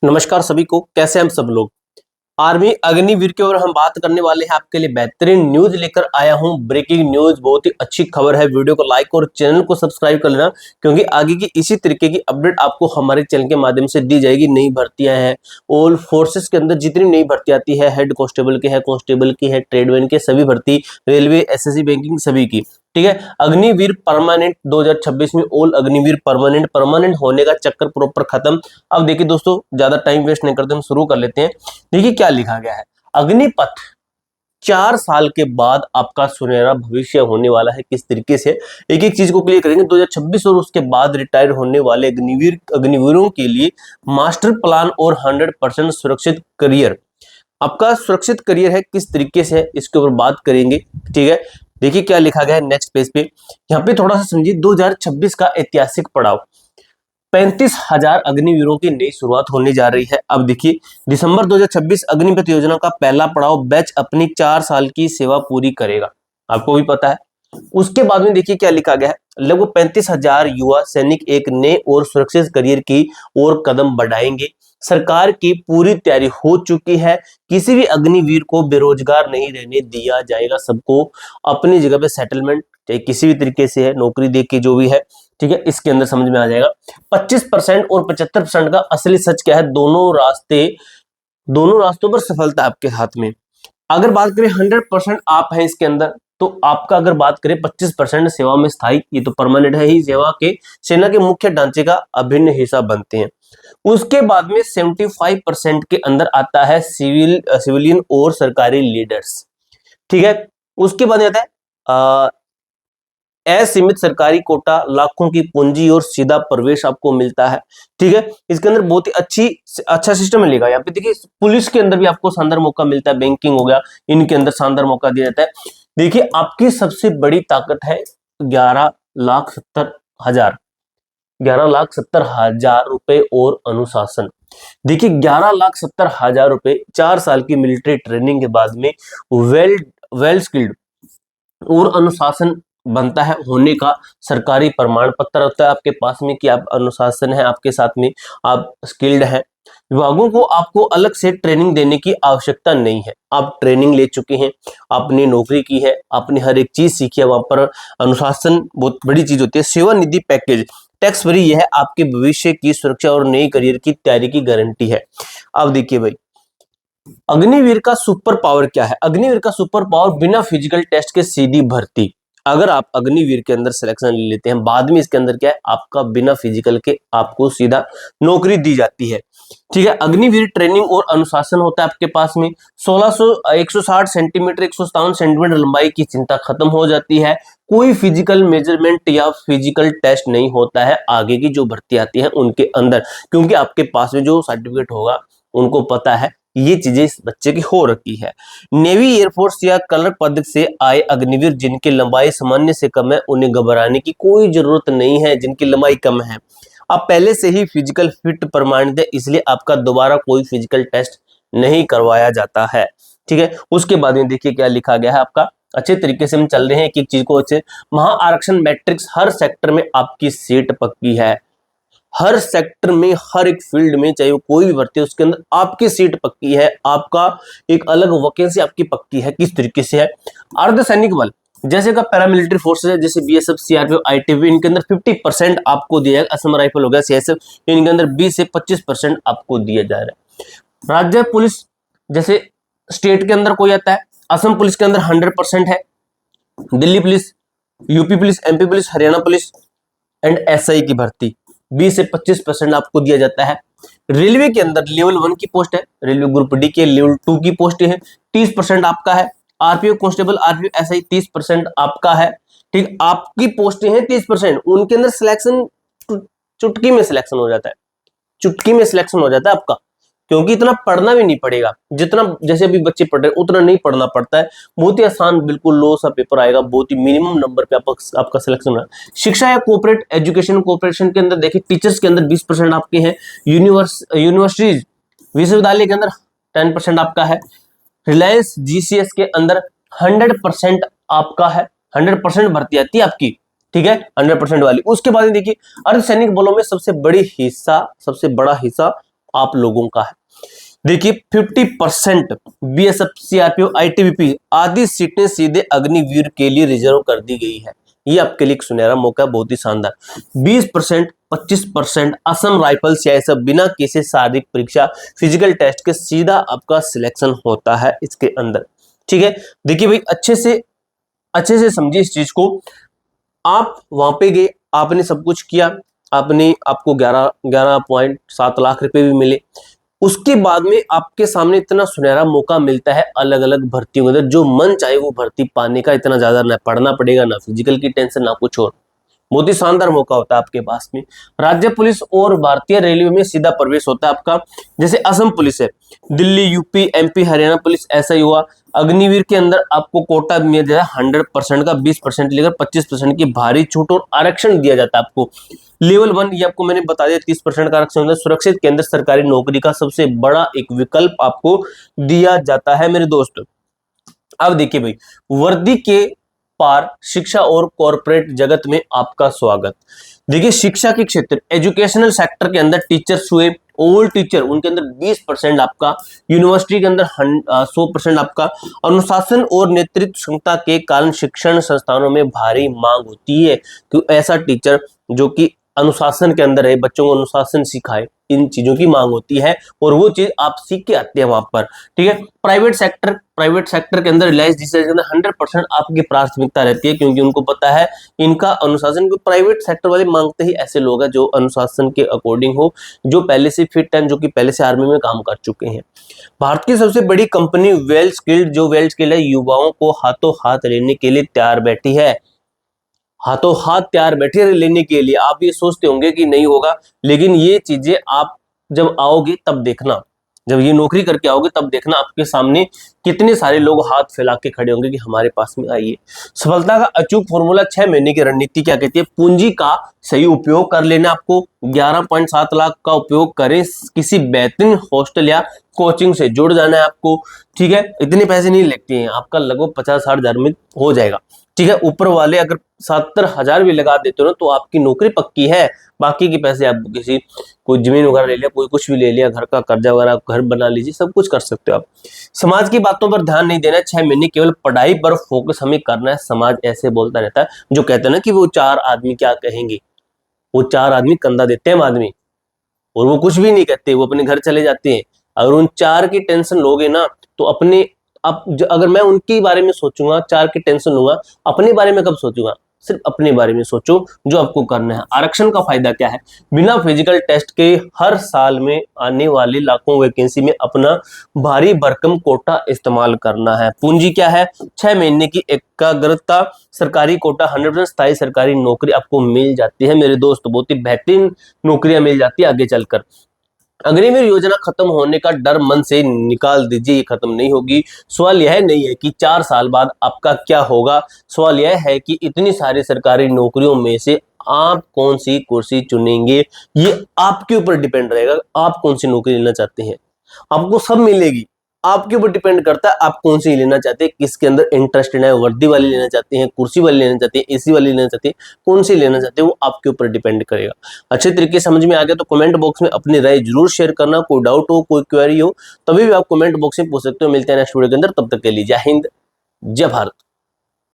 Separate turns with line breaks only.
नमस्कार सभी को, कैसे हम सब लोग। आर्मी अग्निवीर के ऊपर हम बात करने वाले हैं। आपके लिए बेहतरीन न्यूज लेकर आया हूं। ब्रेकिंग न्यूज, बहुत ही अच्छी खबर है। वीडियो को लाइक और चैनल को सब्सक्राइब कर लेना, क्योंकि आगे की इसी तरीके की अपडेट आपको हमारे चैनल के माध्यम से दी जाएगी। नई भर्तियां हैं, ऑल फोर्सेस के अंदर जितनी नई भर्ती आती है, हेड कांस्टेबल की है, कांस्टेबल की है, ट्रेडमैन के सभी भर्ती, रेलवे, एसएससी, बैंकिंग सभी की, ठीक है। अग्निवीर परमानेंट 2026 में ऑल अग्निवीर परमानेंट होने का चक्कर प्रॉपर खत्म। अब देखिए दोस्तों, ज्यादा टाइम वेस्ट नहीं करते, हम शुरू कर लेते हैं। देखिए क्या लिखा गया है। अग्निपथ 4 साल के बाद आपका सुनहरा भविष्य होने वाला है। किस तरीके से, एक एक चीज को क्लियर करेंगे। 2026 और उसके बाद रिटायर होने वाले अग्निवीरों के लिए मास्टर प्लान और 100% सुरक्षित करियर। आपका सुरक्षित करियर है, किस तरीके से है इसके ऊपर बात करेंगे, ठीक है। देखिए क्या लिखा गया है नेक्स्ट पेज पे। यहाँ पे थोड़ा सा समझिए। 2026 का ऐतिहासिक पड़ाव, 35,000 अग्निवीरों की नई शुरुआत होने जा रही है। अब देखिए, दिसंबर 2026 अग्निपथ योजना का पहला पड़ाव बैच अपनी 4 साल की सेवा पूरी करेगा, आपको भी पता है। उसके बाद में देखिए क्या लिखा गया है। लगभग 35,000 युवा सैनिक एक नए और सुरक्षित करियर की ओर कदम बढ़ाएंगे। सरकार की पूरी तैयारी हो चुकी है। किसी भी अग्निवीर को बेरोजगार नहीं रहने दिया जाएगा। सबको अपनी जगह पे सेटलमेंट, चाहे किसी भी तरीके से है, नौकरी देख के जो भी है, ठीक है, इसके अंदर समझ में आ जाएगा। 25% और 75% का असली सच क्या है। दोनों रास्तों पर सफलता आपके हाथ में। अगर बात करें 100% आप हैं इसके अंदर, तो आपका अगर बात करें 25% सेवा में स्थायी, ये तो परमानेंट है ही, सेना के मुख्य ढांचे का अभिन्न हिस्सा बनते हैं। उसके बाद में 75% के अंदर आता है सिविलियन और सरकारी लीडर्स, ठीक है। उसके बाद आता है असीमित सरकारी कोटा, लाखों की पूंजी और सीधा प्रवेश आपको मिलता है, ठीक है। इसके अंदर बहुत ही अच्छा सिस्टम मिलेगा। यहाँ पे देखिए, पुलिस के अंदर भी आपको शानदार मौका मिलता है, बैंकिंग हो गया, इनके अंदर शानदार मौका दिया जाता है। देखिए आपकी सबसे बड़ी ताकत है 11,70,000 11,70,000 रुपए और अनुशासन। देखिए 11,70,000 रुपए 4 साल की मिलिट्री ट्रेनिंग के बाद में वेल स्किल्ड और अनुशासन बनता है होने का सरकारी प्रमाण पत्र होता है आपके पास में कि आप अनुशासन है, आपके साथ में आप स्किल्ड हैं। विभागों को आपको अलग से ट्रेनिंग देने की आवश्यकता नहीं है। आप ट्रेनिंग ले चुके हैं, आपने नौकरी की है, आपने हर एक चीज सीखी है। वहां पर अनुशासन बहुत बड़ी चीज होती है। सेवा निधि पैकेज टैक्स फ्री, यह है आपके भविष्य की सुरक्षा और नई करियर की तैयारी की गारंटी है। अब देखिए भाई, अग्निवीर का सुपर पावर क्या है। अग्निवीर का सुपर पावर बिना फिजिकल टेस्ट के सीधी भर्ती। अगर आप अग्निवीर के अंदर सिलेक्शन ले लेते हैं, बाद में इसके अंदर क्या है, आपका बिना फिजिकल के आपको सीधा नौकरी दी जाती है, ठीक है। अग्निवीर ट्रेनिंग और अनुशासन होता है आपके पास में। 160 सेंटीमीटर 157 सेंटीमीटर लंबाई की चिंता खत्म हो जाती है। कोई फिजिकल मेजरमेंट या फिजिकल टेस्ट नहीं होता है आगे की जो भर्ती आती है उनके अंदर, क्योंकि आपके पास में जो सर्टिफिकेट होगा उनको पता है ये चीजें इस बच्चे की हो रखी है। नेवी, एयरफोर्स या कलर पदक से आए अग्निवीर जिनकी लंबाई सामान्य से कम है, उन्हें घबराने की कोई जरूरत नहीं है। जिनकी लंबाई कम है, आप पहले से ही फिजिकल फिट प्रमाणित है, इसलिए आपका दोबारा कोई फिजिकल टेस्ट नहीं करवाया जाता है, ठीक है। उसके बाद में देखिए क्या लिखा गया है आपका। अच्छे तरीके से हम चल रहे हैं, एक एक चीज को अच्छे। महा आरक्षण मैट्रिक्स, हर सेक्टर में आपकी सीट पक्की है। हर सेक्टर में, हर एक फील्ड में, चाहे वो कोई भी भर्ती है, उसके अंदर आपकी सीट पक्की है। आपका एक अलग वैकेंसी आपकी पक्की है। किस तरीके से है। अर्धसैनिक बल जैसे का पैरामिलिट्री फोर्सेस है, जैसे बीएसएफ, सीआरपीएफ, आईटीबीपी, इनके अंदर 50% आपको दिया है। असम राइफल हो गया, सीएसएफ, इनके अंदर 20 से 25% आपको दिया जा रहा है। राज्य पुलिस, जैसे स्टेट के अंदर कोई आता है, असम पुलिस के अंदर 100% है। Delhi police, UP police, MP police, Haryana police and SI की भर्ती 20 से 25% आपको दिया जाता है। रेलवे के अंदर लेवल 1 की पोस्ट है, रेलवे ग्रुप डी के लेवल 2 की पोस्ट है, 30% आपका है। आरपीएफ कांस्टेबल, आरपीएफ एसआई 30% आपका है, ठीक। आपकी पोस्टें हैं 30%, उनके अंदर सिलेक्शन चुटकी में सिलेक्शन हो जाता है, चुटकी में सिलेक्शन हो जाता है आपका, क्योंकि इतना पढ़ना भी नहीं पड़ेगा जितना जैसे अभी बच्चे पढ़ रहे हैं, उतना नहीं पढ़ना पड़ता है। बहुत ही आसान, बिल्कुल लो सा पेपर आएगा, बहुत ही मिनिमम नंबर पे आपका सिलेक्शन होगा। शिक्षा या कोऑपरेट एजुकेशन कोऑपरेशन के अंदर देखिए, टीचर्स के अंदर 20% आपके हैं। यूनिवर्सिटीज, विश्वविद्यालय के अंदर 10% आपका है। रिलायंस जीसीएस के अंदर 100% आपका है। 100% भर्ती आती है आपकी, ठीक है, 100% वाली। उसके बाद देखिए, अर्धसैनिक बलों में सबसे बड़ा हिस्सा आप लोगों का है। देखिए 50% बीएसएफ, सीआरपीएफ, आईटीबीपी आदि सीटें सीधे अग्निवीर के लिए रिजर्व कर दी गई है। ये आपके लिए एक सुनहरा मौका, बहुत ही शानदार। 20%, 25% असम राइफल्स या सब बिना किसी शारीरिक परीक्षा, फिजिकल टेस्ट के सीधा आपका सिलेक्शन होता है इसके अंदर। ठीक है, देखिए भाई अच्छे से समझिए इस चीज को। आप वहां पे गए, आपने सब कुछ किया, आपको 11.7 लाख रुपए भी मिले। उसके बाद में आपके सामने इतना सुनहरा मौका मिलता है अलग अलग भर्तियों के अंदर, जो मन चाहे वो भर्ती पाने का, इतना ज्यादा ना पढ़ना पड़ेगा, ना फिजिकल की टेंशन, ना कुछ और। बहुत ही शानदार मौका होता है आपके पास में। राज्य पुलिस और भारतीय रेलवे में सीधा प्रवेश होता है आपका। जैसे असम पुलिस है, Delhi, UP, MP, Haryana police, ऐसा ही हुआ। अग्निवीर के अंदर आपको कोटा मिल जाता है 100% का, 20% लेकर 25% की भारी छूट और आरक्षण दिया जाता है आपको। लेवल 1 ये आपको मैंने बता दिया, 30% का आरक्षण होता है। सुरक्षित केंद्र सरकारी नौकरी का सबसे बड़ा एक विकल्प आपको दिया जाता है मेरे दोस्त। अब देखिए भाई, वर्दी के पार शिक्षा और कॉर्पोरेट जगत में आपका स्वागत। देखिए शिक्षा के क्षेत्र, एजुकेशनल सेक्टर के अंदर टीचर्स हुए, ओल्ड टीचर, उनके अंदर 20% आपका, यूनिवर्सिटी के अंदर 100% आपका। अनुशासन और नेतृत्व क्षमता के कारण शिक्षण संस्थानों में भारी मांग होती है कि ऐसा टीचर जो कि अनुशासन के अंदर है, बच्चों को अनुशासन सिखाए, इन चीजों की मांग होती है और वो चीज आप सीख के आते हैं वहां पर। ठीक है, प्राइवेट सेक्टर के अंदर रिलायंस जिसके अंदर 100% आपकी प्राथमिकता रहती है, क्योंकि उनको पता है इनका अनुशासन को प्राइवेट सेक्टर वाले मांगते ही ऐसे लोग हैं जो अनुशासन के अकॉर्डिंग हो, जो पहले से फिट हैं, जो कि पहले से आर्मी में काम कर चुके हैं। भारत की सबसे बड़ी कंपनी वेल स्किल्ड है, युवाओं को हाथों हाथ लेने के लिए तैयार बैठी है। हाथों हाथ तैयार बैठे लेने के लिए। आप ये सोचते होंगे कि नहीं होगा, लेकिन ये चीजें आप जब आओगे तब देखना, जब ये नौकरी करके आओगे तब देखना आपके सामने कितने सारे लोग हाथ फैला के खड़े होंगे कि हमारे पास में आइए। सफलता का अचूक फॉर्मूला 6 महीने की रणनीति क्या कहती है? पूंजी का सही उपयोग कर लेना। आपको 11.7 लाख का उपयोग करें, किसी बेहतरीन हॉस्टल या कोचिंग से जुड़ जाना है आपको। ठीक है, इतने पैसे नहीं लगते हैं, आपका लगभग 50-60 हजार में हो जाएगा। ठीक है, ऊपर वाले अगर 70,000 भी लगा देते हो ना तो आपकी नौकरी पक्की है। बाकी के पैसे आप किसी कोई जमीन वगैरह ले लिया, कोई कुछ भी ले लिया, घर का कर्जा वगैरह, घर बना लीजिए, सब कुछ कर सकते हो आप। समाज की बातों पर ध्यान नहीं देना, 6 महीने केवल पढ़ाई पर फोकस हमें करना है। समाज ऐसे बोलता रहता है, जो कहते हैं ना कि वो 4 आदमी क्या कहेंगे, वो 4 आदमी कंधा देते हैं आदमी और वो कुछ भी नहीं कहते, वो अपने घर चले जाते हैं। अगर उन 4 की टेंशन लोगे ना तो अपने अगर मैं उनके बारे में सोचूंगा, 4 की टेंशन लूंगा, अपने बारे में कब सोचूंगा? सिर्फ अपने बारे में सोचो जो आपको करना है। आरक्षण का फायदा क्या है? बिना फिजिकल टेस्ट के हर साल में आने वाली लाखों वैकेंसी में अपना भारी भरकम कोटा इस्तेमाल करना है। पूंजी क्या है? 6 महीने की एकाग्रता, सरकारी कोटा, 100% स्थायी सरकारी नौकरी आपको मिल जाती है मेरे दोस्त। बहुत ही बेहतरीन नौकरियां मिल जाती है आगे चलकर। अग्निवीर योजना खत्म होने का डर मन से निकाल दीजिए, ये खत्म नहीं होगी। सवाल यह नहीं है कि 4 साल बाद आपका क्या होगा, सवाल यह है कि इतनी सारी सरकारी नौकरियों में से आप कौन सी कुर्सी चुनेंगे। ये आपके ऊपर डिपेंड रहेगा, आप कौन सी नौकरी लेना चाहते हैं। आपको सब मिलेगी, आपके ऊपर डिपेंड करता है आप कौन सी लेना चाहते हैं, किसके अंदर इंटरेस्टेड है, वर्दी वाली लेना चाहते हैं, कुर्सी वाली लेना चाहते हैं, एसी वाली लेना चाहते हैं, कौन सी लेना चाहते हैं वो आपके ऊपर डिपेंड करेगा। अच्छे तरीके से समझ में आ गया तो कमेंट बॉक्स में अपनी राय जरूर शेयर करना। कोई डाउट हो, कोई क्वेरी हो, तभी भी आप कमेंट बॉक्स में पूछ सकते हो। मिलते हैं नेक्स्ट वीडियो के अंदर, तब तक के लिए जय हिंद, जय भारत।